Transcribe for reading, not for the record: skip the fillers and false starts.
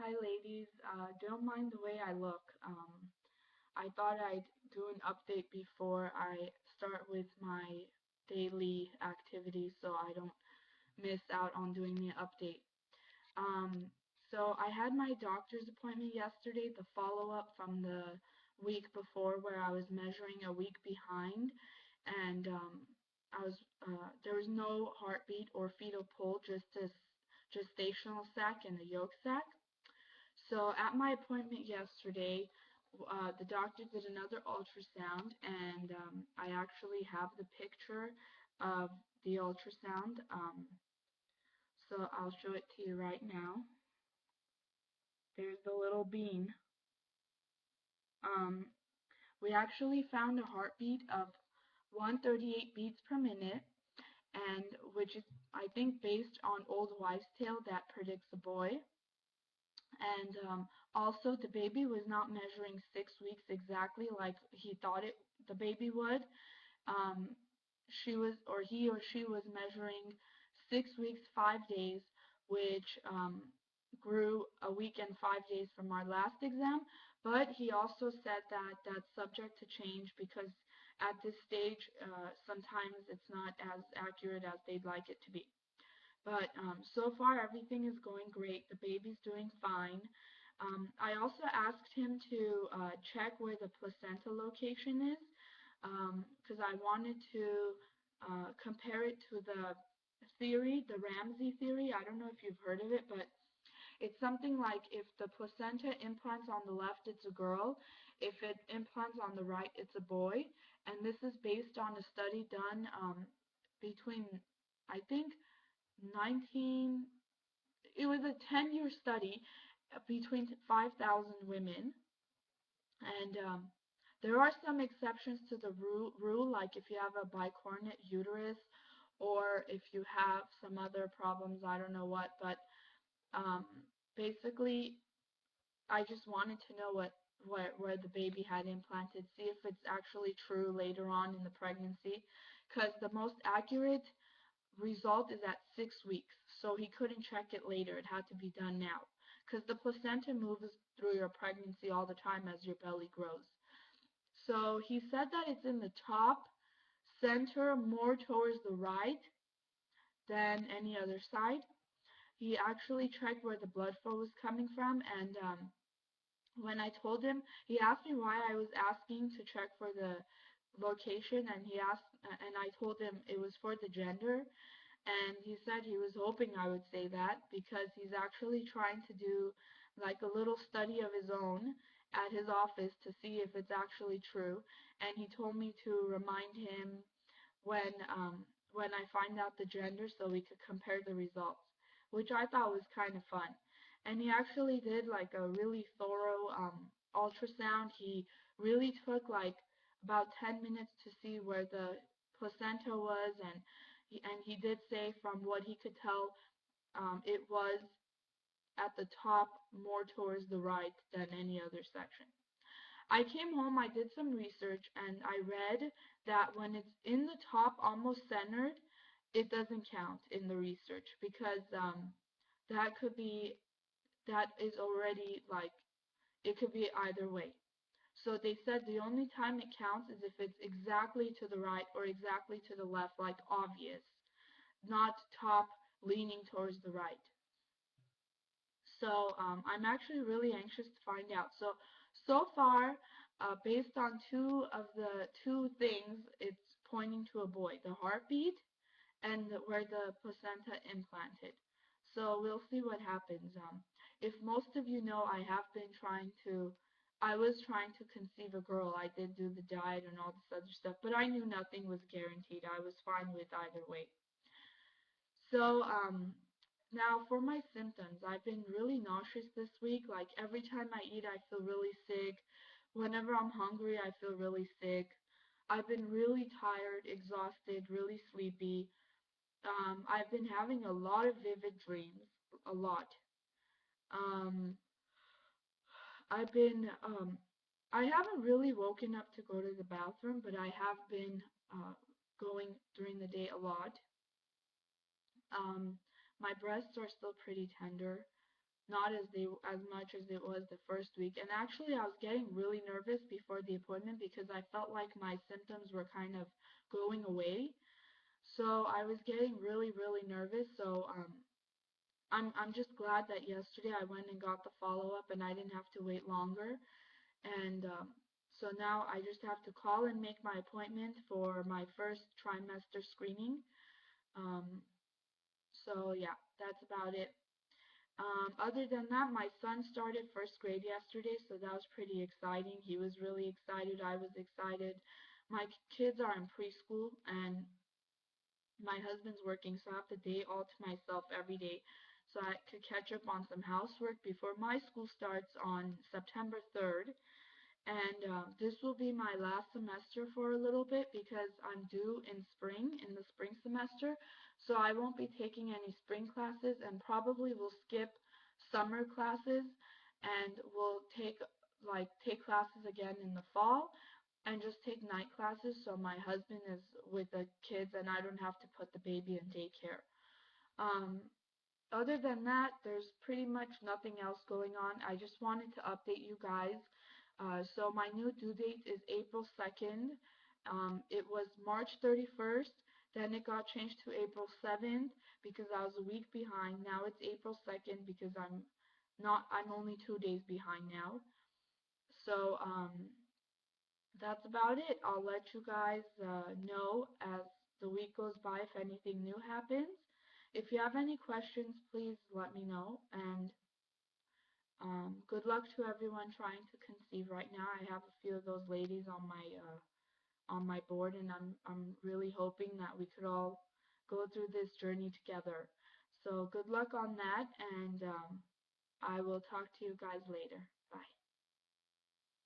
Hi, ladies. Don't mind the way I look. I thought I'd do an update before I start with my daily activities so I don't miss out on doing the update. Um, so I had my doctor's appointment yesterday, the follow-up from the week before where I was measuring a week behind, and there was no heartbeat or fetal pull, just a gestational sac and a yolk sac. So at my appointment yesterday, the doctor did another ultrasound, and I actually have the picture of the ultrasound. So I'll show it to you right now. There's the little bean. Um, we actually found a heartbeat of 138 beats per minute, and which is, I think, based on old wives' tale that predicts a boy. And also, the baby was not measuring 6 weeks exactly like he thought the baby would. Um, she was, or he or she was measuring 6 weeks, 5 days, which grew a week and 5 days from our last exam. But he also said that that's subject to change because at this stage, sometimes it's not as accurate as they'd like it to be. But so far, everything is going great. The baby's doing fine. I also asked him to check where the placenta location is because I wanted to compare it to the theory, the Ramsey theory. I don't know if you've heard of it, but it's something like if the placenta implants on the left, it's a girl. If it implants on the right, it's a boy. And this is based on a study done between, I think, 19, it was a 10-year study between 5,000 women, and there are some exceptions to the rule, like if you have a bicornate uterus or if you have some other problems, I don't know what, but um, basically, I just wanted to know where the baby had implanted, see if it's actually true later on in the pregnancy, because the most accurate result is at 6 weeks, so he couldn't check it later. It had to be done now because the placenta moves through your pregnancy all the time as your belly grows. So he said that it's in the top center, more towards the right than any other side. He actually checked where the blood flow was coming from, and when I told him, he asked me why I was asking to check for the location, and I told him it was for the gender. And he said he was hoping I would say that because he's actually trying to do like a little study of his own at his office to see if it's actually true. And he told me to remind him when I find out the gender so we could compare the results, which I thought was kind of fun. And he actually did like a really thorough ultrasound. He really took like about 10 minutes to see where the placenta was, and he did say from what he could tell, it was at the top more towards the right than any other section. I came home, I did some research, and I read that when it's in the top, almost centered, it doesn't count in the research because that could be, that is already like, it could be either way. So they said the only time it counts is if it's exactly to the right or exactly to the left, like obvious, not top leaning towards the right. So I'm actually really anxious to find out. So far, based on two things, it's pointing to a boy: the heartbeat and where the placenta implanted. So we'll see what happens. If most of you know, I was trying to conceive a girl. I did do the diet and all this other stuff, but I knew nothing was guaranteed. I was fine with either way. So, now for my symptoms, I've been really nauseous this week. Like every time I eat, I feel really sick. Whenever I'm hungry, I feel really sick. I've been really tired, exhausted, really sleepy. I've been having a lot of vivid dreams, a lot. Um, I've been, I haven't really woken up to go to the bathroom, but I have been going during the day a lot. Um, my breasts are still pretty tender. not as much as it was the first week. And actually, I was getting really nervous before the appointment because I felt like my symptoms were kind of going away. So I was getting really, really nervous. So I'm just glad that yesterday I went and got the follow-up and I didn't have to wait longer. And so now I just have to call and make my appointment for my first trimester screening. Um, so yeah, that's about it. Other than that, my son started first grade yesterday, so that was pretty exciting. He was really excited. I was excited. My kids are in preschool, and my husband's working, so I have the day all to myself every day. So I could catch up on some housework before my school starts on September 3rd. And this will be my last semester for a little bit because I'm due in spring, in the spring semester. So I won't be taking any spring classes and probably will skip summer classes and will take classes again in the fall and just take night classes so my husband is with the kids and I don't have to put the baby in daycare. Um, Other than that, there's pretty much nothing else going on. I just wanted to update you guys. So my new due date is April 2nd. It was March 31st. Then it got changed to April 7th because I was a week behind. Now it's April 2nd because I'm only 2 days behind now. So that's about it. I'll let you guys know as the week goes by if anything new happens. If you have any questions, please let me know. And good luck to everyone trying to conceive right now. I have a few of those ladies on my board, and I'm really hoping that we could all go through this journey together. So good luck on that, and I will talk to you guys later. Bye.